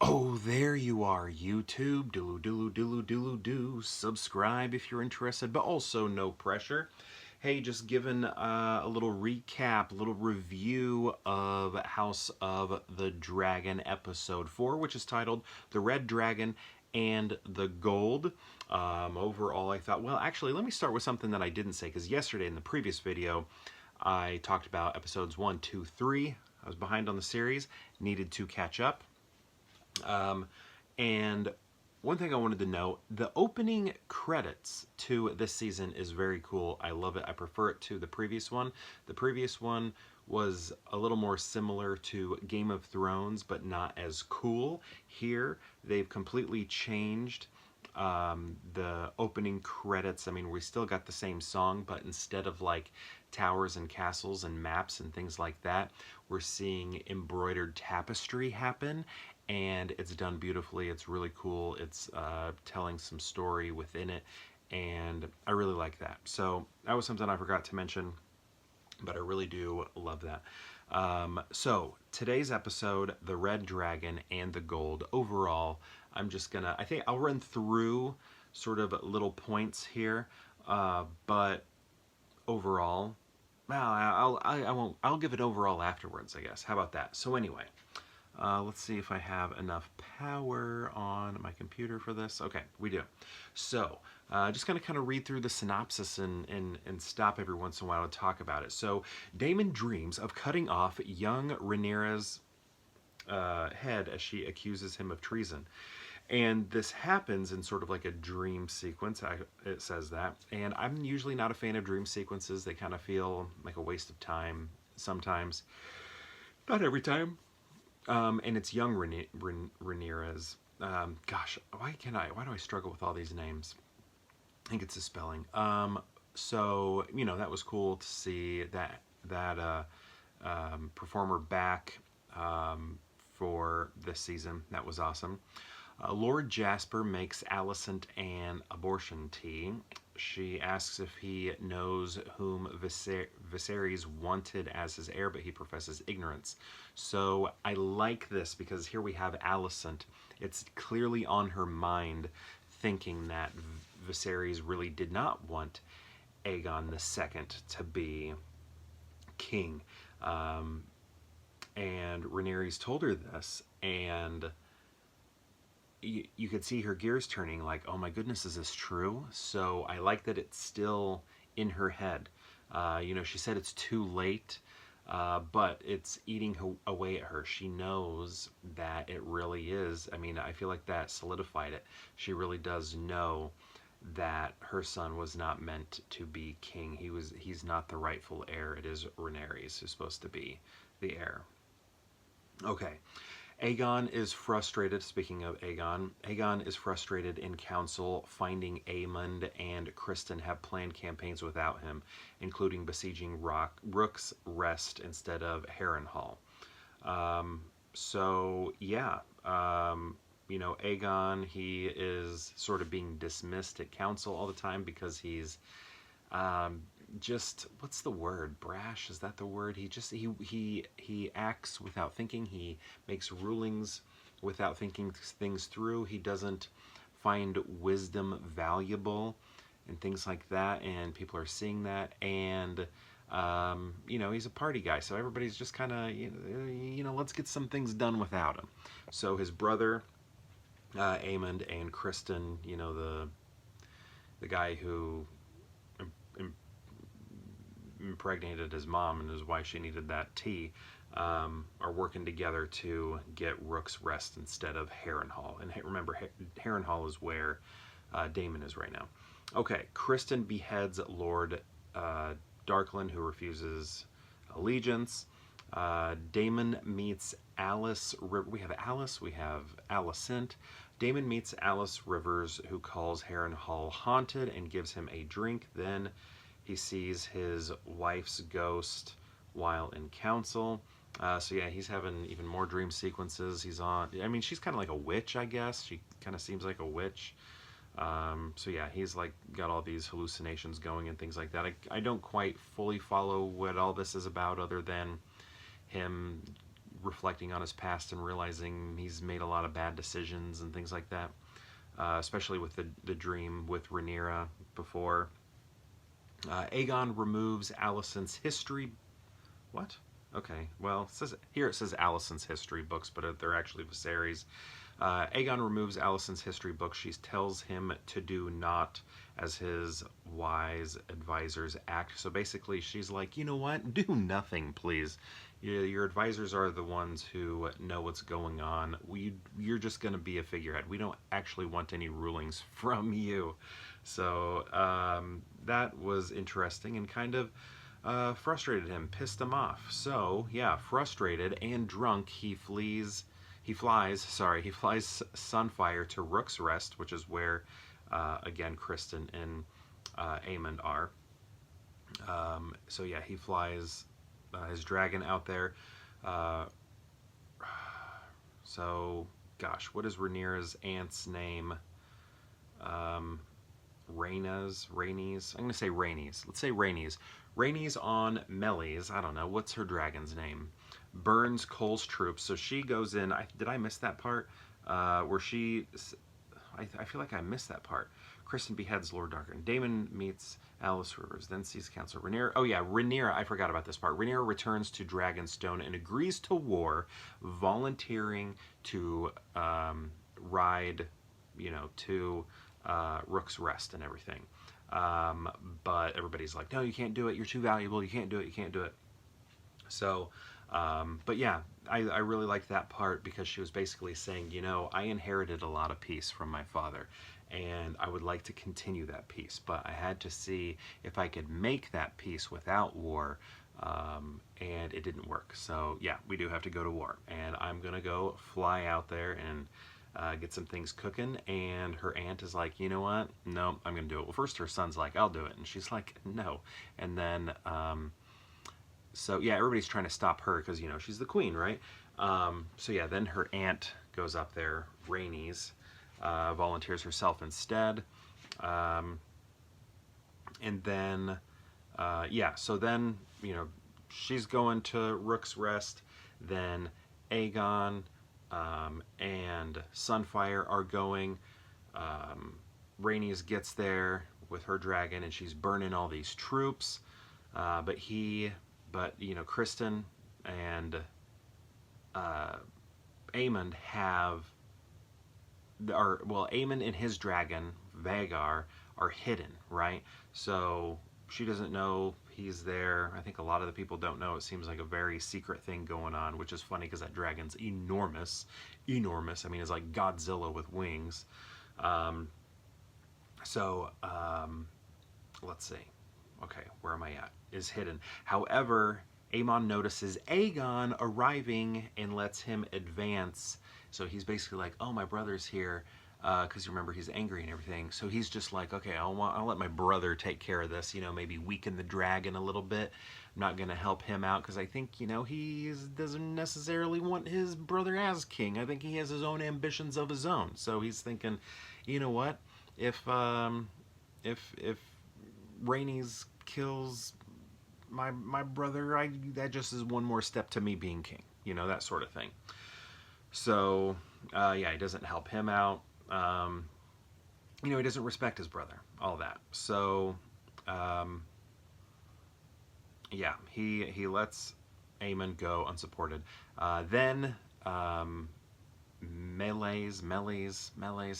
Oh, there you are, YouTube. Do. Subscribe if you're interested, but also no pressure. Hey, just giving a little recap, a little review of House of the Dragon Episode 4, which is titled The Red Dragon and the Gold. Overall, I thought, well, actually, let me start with something that I didn't say, because yesterday in the previous video, I talked about episodes 1, 2, 3. I was behind on the series, needed to catch up. And one thing I wanted to note, the opening credits to this season is very cool. I love it. I prefer it to the previous one. The previous one was a little more similar to Game of Thrones, but not as cool. Here, they've completely changed the opening credits. I mean, we still got the same song, but instead of like towers and castles and maps and things like that, we're seeing embroidered tapestry happen, and it's done beautifully. It's really cool. It's telling some story within it, and I really like that. So that was something I forgot to mention, but I really do love that. So today's episode, The Red Dragon and the Gold. Overall, I think I'll run through sort of little points here, but overall, well, I won't, I'll give it overall afterwards, I guess. How about that? So anyway, let's see if I have enough power on my computer for this. Okay, we do. So, just going to kind of read through the synopsis and stop every once in a while to talk about it. So, Daemon dreams of cutting off young Rhaenyra's head as she accuses him of treason. And this happens in sort of like a dream sequence. It says that. And I'm usually not a fan of dream sequences. They kind of feel like a waste of time sometimes. Not every time. And it's young Rhaenyra's. Gosh, why do I struggle with all these names? I think it's the spelling. So, you know, that was cool to see that performer back for this season. That was awesome. Lord Jasper makes Alicent an abortion tea. She asks if he knows whom Viserys wanted as his heir, but he professes ignorance. So I like this because here we have Alicent. It's clearly on her mind, thinking that Viserys really did not want Aegon II to be king. And Rhaenyra's told her this, and you could see her gears turning like, oh my goodness, is this true? So I like that it's still in her head. You know, she said it's too late, but it's eating away at her. She knows that it really is. I mean, I feel like that solidified it. She really does know that her son was not meant to be king. He's not the rightful heir. It is Rhaenyra who's supposed to be the heir. Okay. Aegon is frustrated. Speaking of Aegon, Aegon is frustrated in council, finding Aemond and Criston have planned campaigns without him, including besieging Rook's Rest instead of Harrenhal. So yeah, you know, Aegon, he is sort of being dismissed at council all the time because he's just, what's the word, brash, is that the word? He acts without thinking. He makes rulings without thinking things through. He doesn't find wisdom valuable and things like that, and people are seeing that. And you know, he's a party guy, so everybody's just kind of, you know, let's get some things done without him. So his brother Aemond and Criston, you know, the guy who impregnated his mom and is why she needed that tea, are working together to get Rook's Rest instead of Harrenhal. And remember, Harrenhal is where Daemon is right now. Okay, Criston beheads Lord Darklyn, who refuses allegiance. Daemon meets Alys Rivers. We have Alys, we have Alicent. Daemon meets Alys Rivers, who calls Harrenhal haunted and gives him a drink. Then he sees his wife's ghost while in council. So yeah, he's having even more dream sequences. He's on, I mean, she's kind of like a witch, I guess. She kind of seems like a witch. So yeah, he's like got all these hallucinations going and things like that. I don't quite fully follow what all this is about, other than him reflecting on his past and realizing he's made a lot of bad decisions and things like that, especially with the dream with Rhaenyra before. Aegon removes Alicent's history. What? Okay, well, it says Alicent's history books, but they're actually Viserys. Aegon removes Alicent's history book. She tells him to do not as his wise advisors act. So basically, she's like, you know what? Do nothing, please. Your advisors are the ones who know what's going on. You're just going to be a figurehead. We don't actually want any rulings from you. So that was interesting and kind of frustrated him, pissed him off. So yeah, frustrated and drunk, he flies Sunfyre to Rook's Rest, which is where, again, Criston and Aemond are. So yeah, he flies his dragon out there. So, gosh, what is Rhaenyra's aunt's name? Rhaenys? I'm going to say Rhaenys. Let's say Rhaenys. Rhaenys on Meleys. I don't know. What's her dragon's name? Burns Cole's troops. So she goes in. Did I miss that part? Where she... I feel like I missed that part. Criston beheads Lord Darklyn. Daemon meets Alys Rivers, then sees counsel. Rhaenyra... Oh yeah, Rhaenyra. I forgot about this part. Rhaenyra returns to Dragonstone and agrees to war, volunteering to ride, to Rook's Rest and everything. But everybody's like, no, you can't do it. You're too valuable. You can't do it. You can't do it. So... but yeah, I really liked that part because she was basically saying, I inherited a lot of peace from my father, and I would like to continue that peace, but I had to see if I could make that peace without war, and it didn't work. So yeah, we do have to go to war, and I'm gonna go fly out there and get some things cooking. And her aunt is like, you know what? No, I'm gonna do it. Well, first her son's like, I'll do it, and she's like, no. And then so yeah, everybody's trying to stop her because, she's the queen, right? So yeah, then her aunt goes up there, Rhaenys, volunteers herself instead. And then, yeah, so then, she's going to Rook's Rest. Then Aegon and Sunfyre are going. Rhaenys gets there with her dragon and she's burning all these troops. But Criston and Aemond Aemond and his dragon, Vhagar, are hidden, right? So she doesn't know he's there. I think a lot of the people don't know. It seems like a very secret thing going on, which is funny because that dragon's enormous. Enormous. I mean, it's like Godzilla with wings. Let's see. Okay, where am I at? Is hidden. However, Aemon notices Aegon arriving and lets him advance. So he's basically like, oh, my brother's here. Because remember, he's angry and everything. So he's just like, okay, I'll let my brother take care of this. Maybe weaken the dragon a little bit. I'm not going to help him out because I think, he doesn't necessarily want his brother as king. I think he has his own ambitions of his own. So he's thinking, you know what? If Rhaenys kills my brother, that just is one more step to me being king, that sort of thing. So yeah, he doesn't help him out. He doesn't respect his brother, all that. So yeah, he lets Aemond go unsupported. Then Meleys,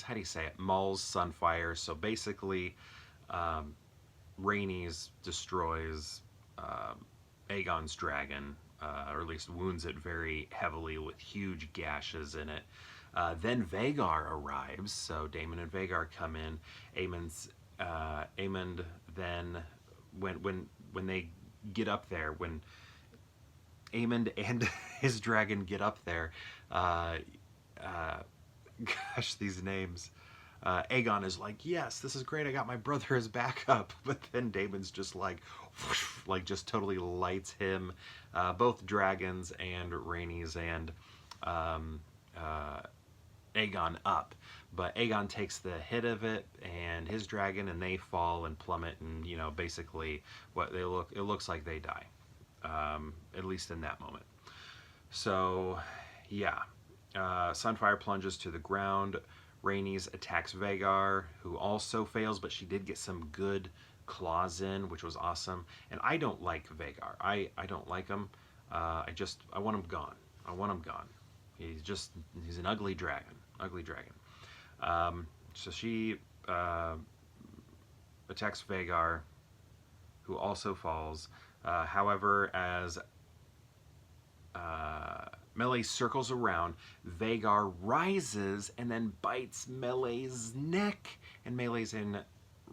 how do you say it? Mauls Sunfyre. So basically, Rhaenys destroys Aegon's dragon, or at least wounds it very heavily with huge gashes in it. Then Vhagar arrives, so Daemon and Vhagar come in. Aemond then, when they get up there, when Aemond and his dragon get up there, gosh, these names. Aegon is like, yes, this is great. I got my brother as backup. But then Daemon's just like, whoosh, just totally lights him, both dragons and Rhaenys and Aegon up. But Aegon takes the hit of it and his dragon, and they fall and plummet, and basically it looks like they die, at least in that moment. So, yeah. Sunfyre plunges to the ground. Rhaenys attacks Vhagar, who also fails, but she did get some good claws in, which was awesome. And I don't like Vhagar. I don't like him. I want him gone. I want him gone. He's an ugly dragon. Ugly dragon. So she attacks Vhagar, who also falls. However, as Meleys circles around, Vhagar rises and then bites Meleys' neck, and Meleys and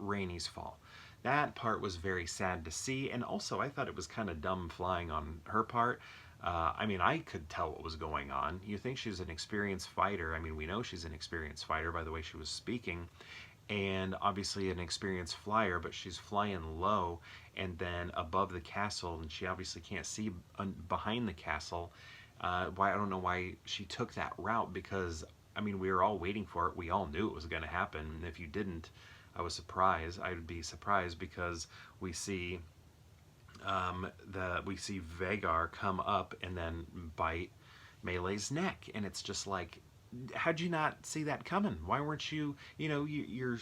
Rhaenys fall. That part was very sad to see, and also I thought it was kind of dumb flying on her part. I mean, I could tell what was going on. You think she's an experienced fighter. I mean, we know she's an experienced fighter by the way she was speaking, and obviously an experienced flyer, but she's flying low and then above the castle, and she obviously can't see behind the castle. Why, I don't know why she took that route, because I mean, we were all waiting for it. We all knew it was going to happen. And if you didn't, I was surprised. I would be surprised, because we see we see Vhagar come up and then bite Meleys' neck, and it's just like, how'd you not see that coming? Why weren't you? You know, you're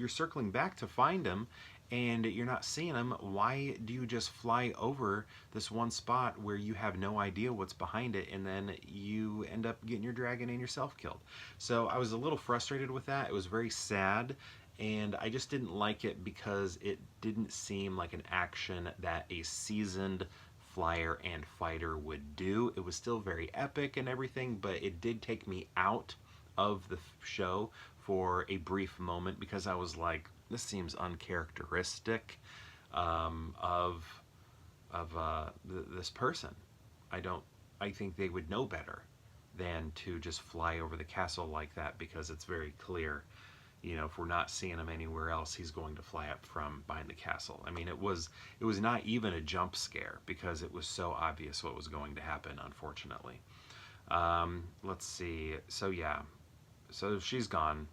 circling back to find him, and you're not seeing him. Why do you just fly over this one spot where you have no idea what's behind it, and then you end up getting your dragon and yourself killed? So I was a little frustrated with that. It was very sad, and I just didn't like it because it didn't seem like an action that a seasoned flyer and fighter would do. It was still very epic and everything, but it did take me out of the show for a brief moment, because I was like, this seems uncharacteristic of this person. I think they would know better than to just fly over the castle like that, because it's very clear, you know, if we're not seeing him anywhere else, he's going to fly up from behind the castle. I mean, it was not even a jump scare, because it was so obvious what was going to happen, unfortunately. Let's see. So yeah, so she's gone.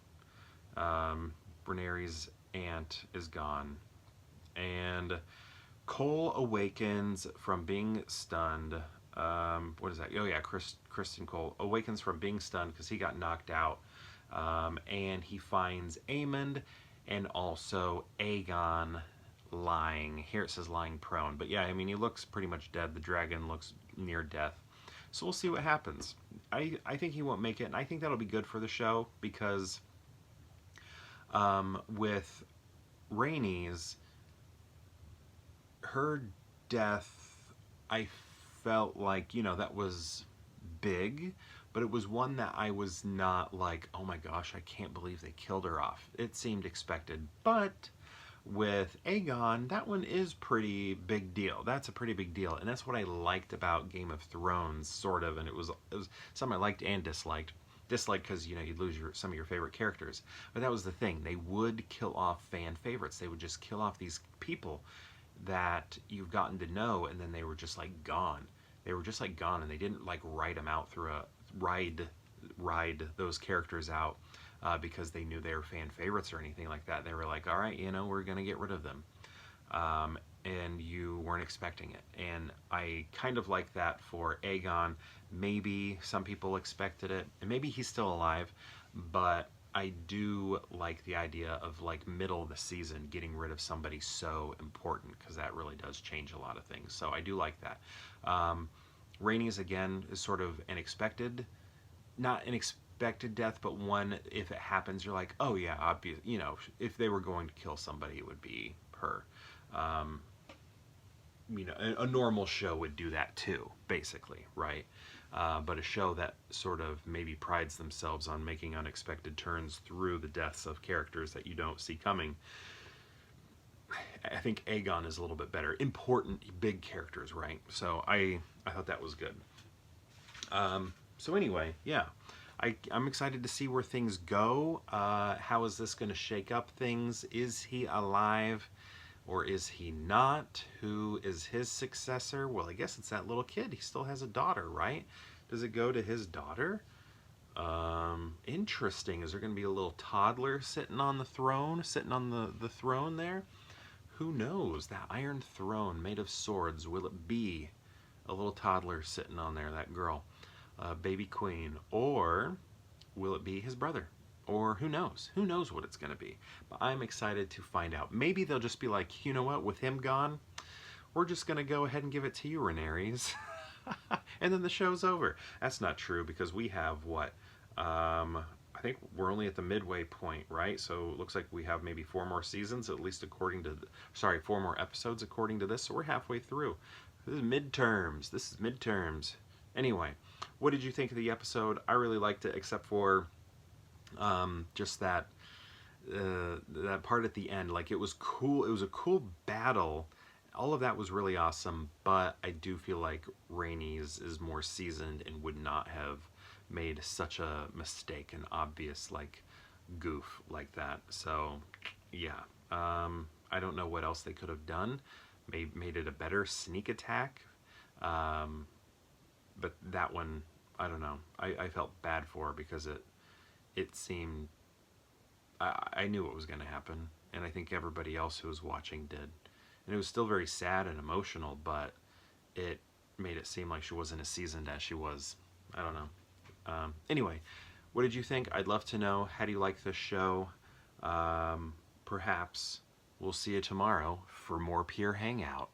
Rhaenyra's aunt is gone, and Cole awakens from being stunned. What is that? Oh yeah, Criston Cole awakens from being stunned because he got knocked out, and he finds Aemond and also Aegon lying. Here it says lying prone, but yeah, I mean, he looks pretty much dead. The dragon looks near death. So we'll see what happens. I think he won't make it, and I think that'll be good for the show, because with Rhaenys, her death, I felt like, you know, that was big, but it was one that I was not like, oh my gosh, I can't believe they killed her off. It seemed expected. But with Aegon, that one is pretty big deal. That's a pretty big deal, and that's what I liked about Game of Thrones, sort of, and it was something I liked and disliked. Disliked because, you know, you'd lose some of your favorite characters, but that was the thing. They would kill off fan favorites. They would just kill off these people that you've gotten to know, and then they were just like gone. They were just like gone, and they didn't like write them out through a ride those characters out because they knew they were fan favorites or anything like that. They were like, all right, you know, we're gonna get rid of them, and you weren't expecting it. And I kind of like that for Aegon. Maybe some people expected it, and maybe he's still alive, but I do like the idea of like middle of the season getting rid of somebody so important, because that really does change a lot of things. So I do like that. Rhaenys, again, is sort of an expected, not an expected death, but one, if it happens, you're like, oh yeah, obvious. You know, if they were going to kill somebody, it would be her. You know, a normal show would do that too, basically, right? But a show that sort of maybe prides themselves on making unexpected turns through the deaths of characters that you don't see coming, I think Aegon is a little bit better. Important, big characters, right? So I thought that was good. So anyway, yeah, I'm excited to see where things go. How is this going to shake up things? Is he alive? Or is he not? Who is his successor? Well, I guess it's that little kid. He still has a daughter, right? Does it go to his daughter? Interesting. Is there going to be a little toddler sitting on the throne? Sitting on the throne there? Who knows? That iron throne made of swords. Will it be a little toddler sitting on there, that girl, baby queen, or will it be his brother? Or who knows? Who knows what it's going to be? But I'm excited to find out. Maybe they'll just be like, you know what, with him gone, we're just going to go ahead and give it to you, Rhaenyra. And then the show's over. That's not true, because we have what? I think we're only at the midway point, right? So it looks like we have maybe 4 more seasons, at least according to, sorry, 4 more episodes according to this. So we're halfway through. This is midterms. This is midterms. Anyway, what did you think of the episode? I really liked it, except for just that that part at the end. Like, it was cool. It was a cool battle. All of that was really awesome, but I do feel like Rhaenys is more seasoned and would not have made such a mistake, an obvious like goof like that. So yeah, I don't know what else they could have done. Made it a better sneak attack, but that one, I don't know. I felt bad for her, because it seemed, I knew what was going to happen, and I think everybody else who was watching did. And it was still very sad and emotional, but it made it seem like she wasn't as seasoned as she was. I don't know. Anyway, what did you think? I'd love to know. How do you like this show? Perhaps we'll see you tomorrow for more Pure Hangout.